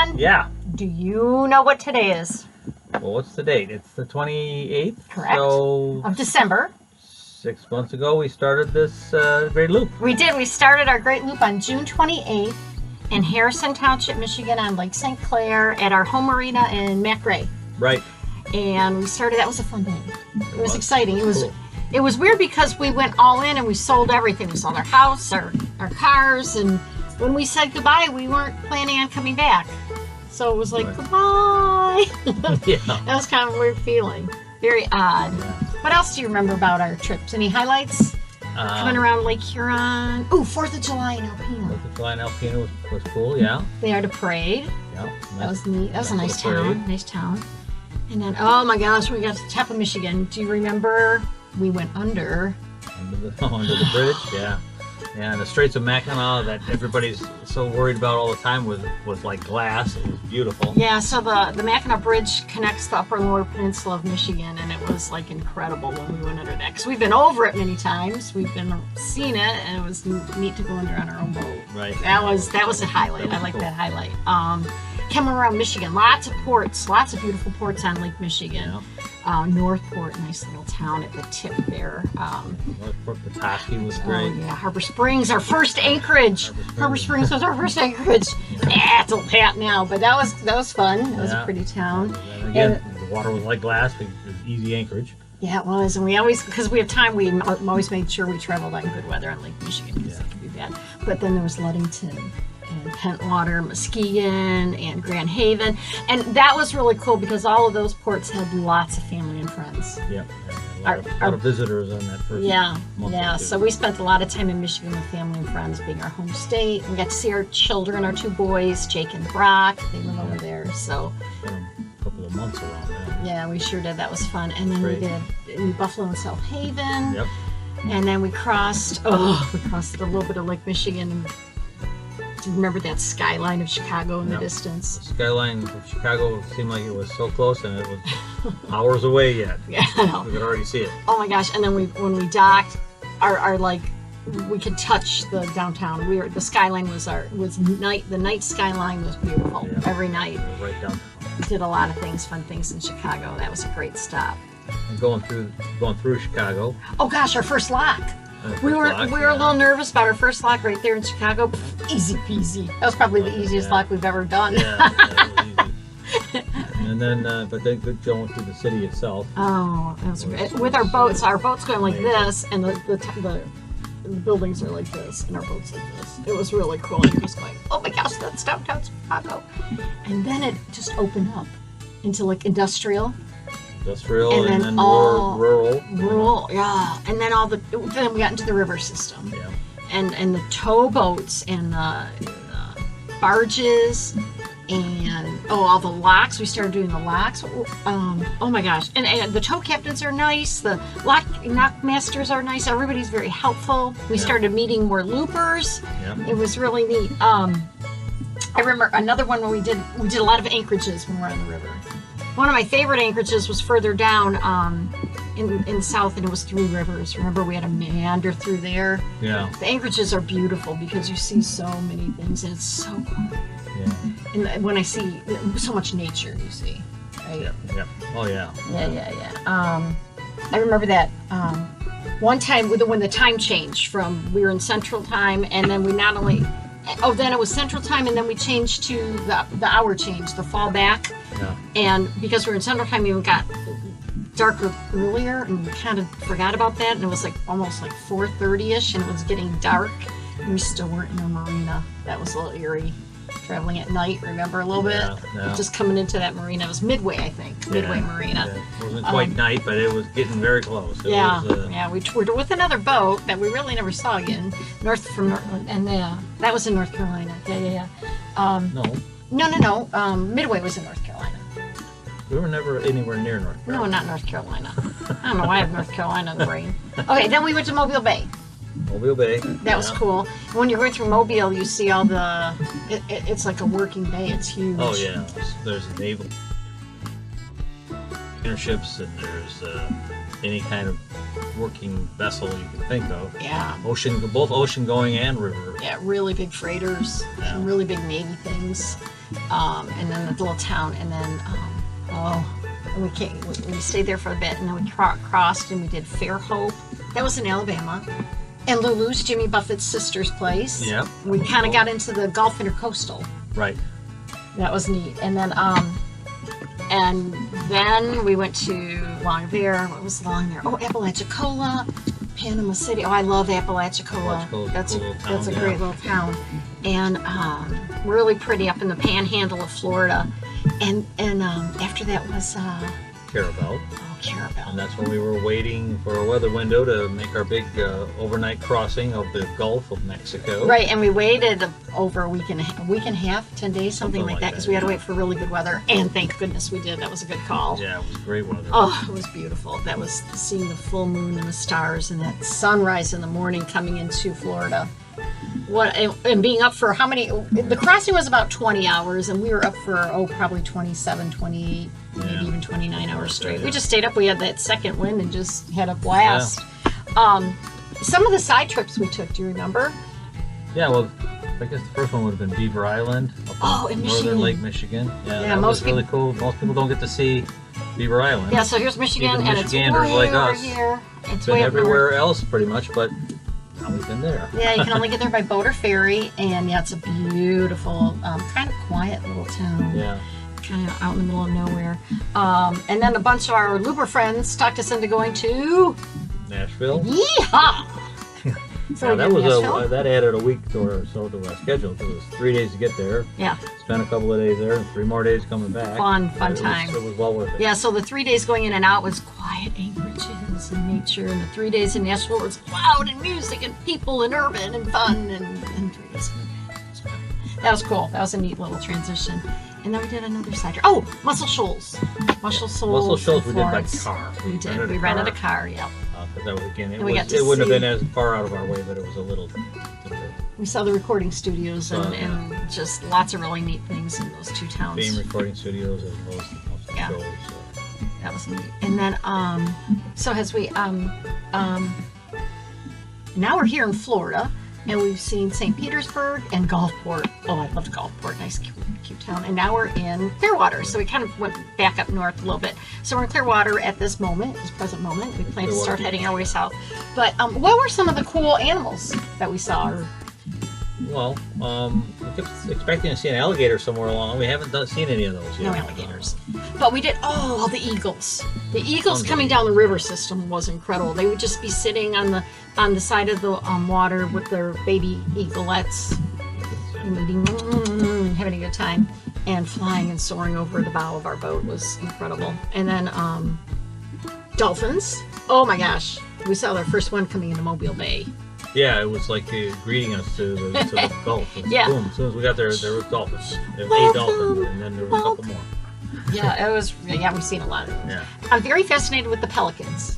Dan, Yeah. do you know what today is? Well, what's the date? It's the 28th. Correct. So Of December. 6 months ago, we started this Great Loop. We did. We started our Great Loop on June 28th in Harrison Township, Michigan on Lake St. Clair at our home marina in McRae. Right. And we started, that was a fun day. It was exciting. Cool. It was weird because we went all in and we sold everything. We sold our house, our cars, and when we said goodbye, we weren't planning on coming back. So it was like, Right. Goodbye. Yeah. That was kind of a weird feeling. Very odd. Yeah. What else do you remember about our trips? Any highlights? Coming around Lake Huron. Oh, 4th of July in Alpena. 4th of July in Alpena was cool, yeah. They had a parade. Yeah. That was neat. That was a nice little town. parade. Nice town. And then, oh my gosh, we got to the top of Michigan. Do you remember we went under? Under the bridge, yeah. Yeah, and the Straits of Mackinac that everybody's so worried about all the time was like glass. It was beautiful. Yeah, so the Mackinac Bridge connects the upper and lower peninsula of Michigan, and it was like incredible when we went under that. Because we've been over it many times. We've been seen it, and it was neat to go under on our own boat. Right. That was a highlight. I like cool. that highlight. Coming around Michigan, lots of ports, lots of beautiful ports on Lake Michigan. Yeah. Northport, nice little town at the tip there. Northport Petoskey was great. Oh yeah, Harbor Springs, our first anchorage. Harbor Springs was our first anchorage. Yeah. Yeah, it's a hat now, but that was fun. That was a Yeah. pretty town. And again, the water was like glass. It was easy anchorage. Yeah, it was, and we always, because we have time, we always made sure we traveled on good weather on Lake Michigan because it could be bad. But then there was Ludington and Pentwater, Muskegon, and Grand Haven, and that was really cool because all of those ports had lots of family and friends. Yep. A lot of visitors on that first Yeah, month. yeah. or two. So we spent a lot of time in Michigan with family and friends, being our home state. We got to see our children, our two boys, Jake and Brock. They live over there. So Spent a couple of months around there. yeah, we sure did. That was fun. And then Great. we did New Buffalo and South Haven. Yep. And then we crossed a little bit of Lake Michigan. And do you remember that skyline of Chicago in the Yep. distance? The skyline of Chicago seemed like it was so close, and it was hours away yet. Yeah, I know. We could already see it. Oh my gosh! And then when we docked, our like we could touch the downtown. The skyline was the night skyline was beautiful Yeah. every night. We were right down. We did a lot of fun things in Chicago. That was a great stop. And going through Chicago. Oh gosh, our first lock. We were a little nervous about our first lock right there in Chicago. Pff, easy peasy. That was probably the easiest Yeah. lock we've ever done. Yeah, that was easy. And then, but then going through the city itself. Oh, that was great. With our boats going like this, and the buildings are like this, and our boats like this. It was really cool. And you're just going, oh my gosh, that's downtown Chicago. And then it just opened up into like industrial, Industrial, And and then then all- rural. yeah. And then then we got into the river system, Yeah. and the towboats and the barges. And all the locks, we started doing the locks. Oh my gosh. And the tow captains are nice, the lock masters are nice, everybody's very helpful. We Yeah. started meeting more loopers. Yeah. It was really neat. I remember another one when we did a lot of anchorages when we were on the river. One of my favorite anchorages was further down in south, and it was Three Rivers. Remember, we had to meander through there. Yeah. The anchorages are beautiful because you see so many things, and it's so cool. Yeah. And when I see so much nature, you see, right? Yeah. Yeah. Oh yeah. Yeah. I remember that one time when the time changed from we were in Central Time, and then we not only then it was Central Time, and then we changed to the hour change, the fall back, Yeah. and because we were in Central Time, we got darker earlier, and we kind of forgot about that, and it was like almost like 4:30ish, and it was getting dark, and we still weren't in our marina. That was a little eerie. Traveling at night, remember a little bit? Yeah. Just coming into that marina. It was Midway, I think. Midway Marina. Yeah. It wasn't quite night, but it was getting very close. It Yeah, was, yeah. We were with another boat that we really never saw again. That was in North Carolina. Yeah. No. Midway was in North Carolina. We were never anywhere near North No, Carolina. not North Carolina. I don't know why I have North Carolina in the brain. Okay, then we went to Mobile Bay. Mobile Bay. That was cool. When you're going through Mobile, you see all the. It's like a working bay. It's huge. Oh yeah. There's naval ships, and there's any kind of working vessel you can think of. Yeah. Both ocean going and river. Yeah, really big freighters, Yeah. some really big Navy things. and then the little town, and then and we stayed there for a bit, and then we crossed and we did Fairhope. That was in Alabama. And Lulu's, Jimmy Buffett's sister's place. Yep. We kind of got into the Gulf Intercoastal. Right. That was neat. And then we went to Longview. What was Longview? Oh, Apalachicola, Panama City. Oh, I love Apalachicola. Apalachicola, That's a great little town, and really pretty up in the Panhandle of Florida. And after that was Carabel. Carabel. And that's when we were waiting for a weather window to make our big overnight crossing of the Gulf of Mexico. Right, and we waited over a week and a half, 10 days, something like that, because we had to wait for really good weather. And thank goodness we did. That was a good call. Yeah, it was great weather. Oh, it was beautiful. That was seeing the full moon and the stars and that sunrise in the morning coming into Florida. And being up for how many? The crossing was about 20 hours, and we were up for probably 27, 28, maybe even 29 hours straight. Yeah. We just stayed up. We had that second wind and just had a blast. Yeah. Some of the side trips we took, do you remember? Yeah, well, I guess the first one would have been Beaver Island up in northern Michigan. Lake Michigan. Yeah, that most was really cool. Most people don't get to see Beaver Island. Yeah, so here's Michigan, Even and it's way Michiganders like over us. here. It's Been way up everywhere north. else pretty much, but now we've been there. Yeah, you can only get there by boat or ferry, and yeah, it's a beautiful, kind of quiet little town. Yeah. Kind of out in the middle of nowhere. And then a bunch of our Looper friends talked us into going to Nashville. Yeehaw! So Yeah, we that did was Nashville. that added a week or so to our schedule because it was 3 days to get there. Yeah, Spent a couple of days there and 3 more days coming back. fun It time. was well worth it. Yeah, so the 3 days going in and out was quiet Anchorages and nature, and the 3 days in Nashville was loud and music and people and urban and fun and 3 days. That was cool. That was a neat little transition. And then we did another side trip. Oh, Muscle Shoals. Muscle Shoals we in did by Florence. car. We did. We rented a car, yeah. Because that was, again, And we got to it wouldn't see- have been as far out of our way, but it was a little. We saw the recording studios and, Yeah. and just lots of really neat things in those two towns. Fame recording studios as well as the Muscle Yeah. Shoals. That was neat. And then, so as we, now we're here in Florida, and we've seen St. Petersburg and Gulfport. Oh, I loved Gulfport. Nice, cute town. And now we're in Clearwater. So we kind of went back up north a little bit. So we're in Clearwater at this moment, this present moment. We plan to start heading our way south. But what were some of the cool animals that we saw? Well, we kept expecting to see an alligator somewhere along. We haven't seen any of those yet. No alligators. But we did, the eagles. The eagles coming down the river system was incredible. They would just be sitting on the side of the water with their baby eaglets and eating, having a good time, and flying and soaring over the bow of our boat was incredible. And then dolphins. Oh my gosh. We saw our first one coming into Mobile Bay. Yeah, it was like greeting us to the Gulf. And Yeah. Boom, as soon as we got there was dolphins. There were 8 dolphins, and then there was a couple more. Yeah, it was, we've seen a lot of them. Yeah. I'm very fascinated with the pelicans.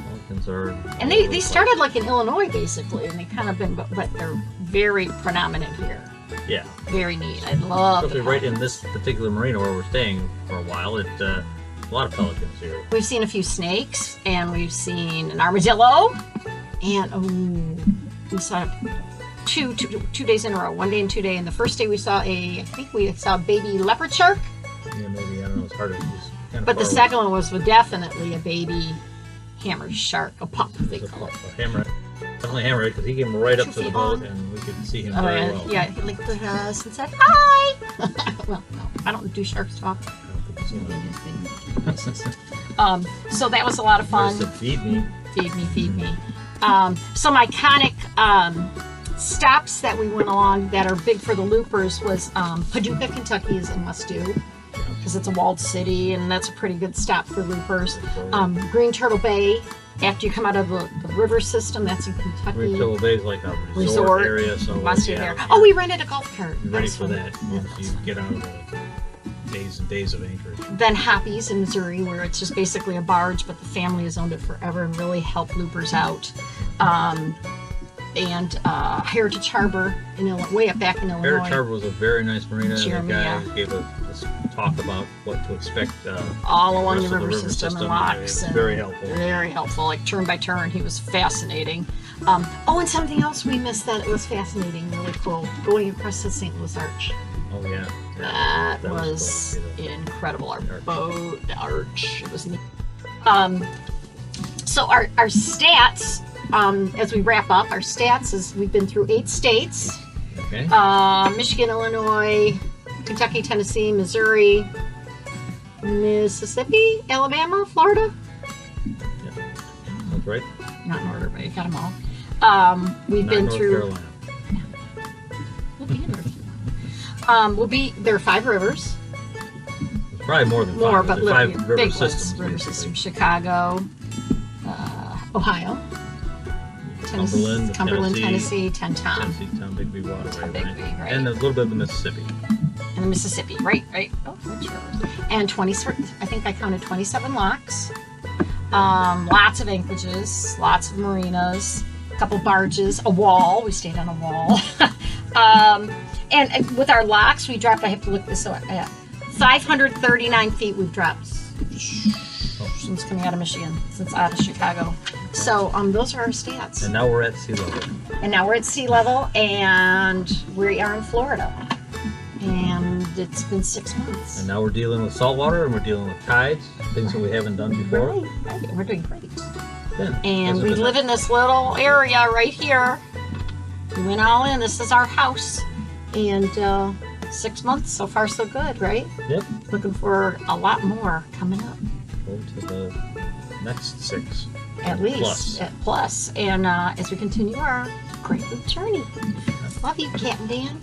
Pelicans are. And they started like in Illinois basically, and they kind of been, but they're very predominant here. Yeah. Very neat. I love Especially right in this particular marina where we're staying for a while. A lot of pelicans here. We've seen a few snakes, and we've seen an armadillo, and we saw two days in a row. 1 day and 2 day. And the first day we saw I think we saw a baby leopard shark, Yeah, maybe I don't know. It's hard to. but the second one was definitely a baby hammer shark, a pup they call it. Hammerhead. Definitely hammerhead because he came right up to the boat and we could see him very well. Yeah, he licked at us and said hi. Well, no, I don't do sharks talk. I don't think so. So that was a lot of fun. Just to feed me. Feed me. Some iconic stops that we went along that are big for the loopers was Paducah, Kentucky is a must-do because it's a walled city, and that's a pretty good stop for loopers. Green Turtle Bay, after you come out of the river system, that's in Kentucky. Green Turtle Bay is like a resort area, so must do yeah, there. Oh, we rented a golf cart. you're ready was for fun. that Yeah, once you get out of the days and days of anchorage. Then Hoppies in Missouri, where it's just basically a barge, but the family has owned it forever and really helped loopers out. And Heritage Harbor in way up back in Illinois. Heritage Harbor was a very nice marina. Jeremy, the guy yeah. gave us talk about what to expect. All along the rest of river system and locks. It was And very helpful. Very helpful, like turn by turn. He was fascinating. And something else we missed that was fascinating, really cool. Going across the St. Louis Arch. Oh yeah. That That was was cool. incredible. Our Arch. boat, the arch, it was neat. So our stats, as we wrap up, our stats is we've been through 8 states. Okay. Michigan, Illinois, Kentucky, Tennessee, Missouri, Mississippi, Alabama, Florida. That's right. Not in order, but you got them all. We've Not been North through. Carolina. We'll be in there are 5 rivers. It's probably more than More, 5. but There's 5 river big systems. ones. River basically. system: Chicago, Ohio, Cumberland, Tennessee, Tenn-Tom, Tennessee, Tom Bigby Waterway, Bigby, right. And a little bit of the Mississippi. and the Mississippi. Right. Oh, which rivers? And 20. I think I counted 27 locks. Lots of anchorages, lots of marinas, a couple barges, a wall. We stayed on a wall. And with our locks, we dropped, I have to look this up, 539 feet we've dropped since coming out of Michigan, since out of Chicago. So those are our stats. And now we're at sea level. And now we're at sea level, and we are in Florida. And it's been 6 months. And now we're dealing with saltwater and we're dealing with tides, things that we haven't done before. Right. We're doing great. Yeah, And hasn't we been live in this little area right here. We went all in. This is our house. And 6 months, so far so good, right? Yep. Looking for a lot more coming up. Go to the next 6. At least. Plus. Plus. And as we continue our great big journey. Love you, Captain Dan.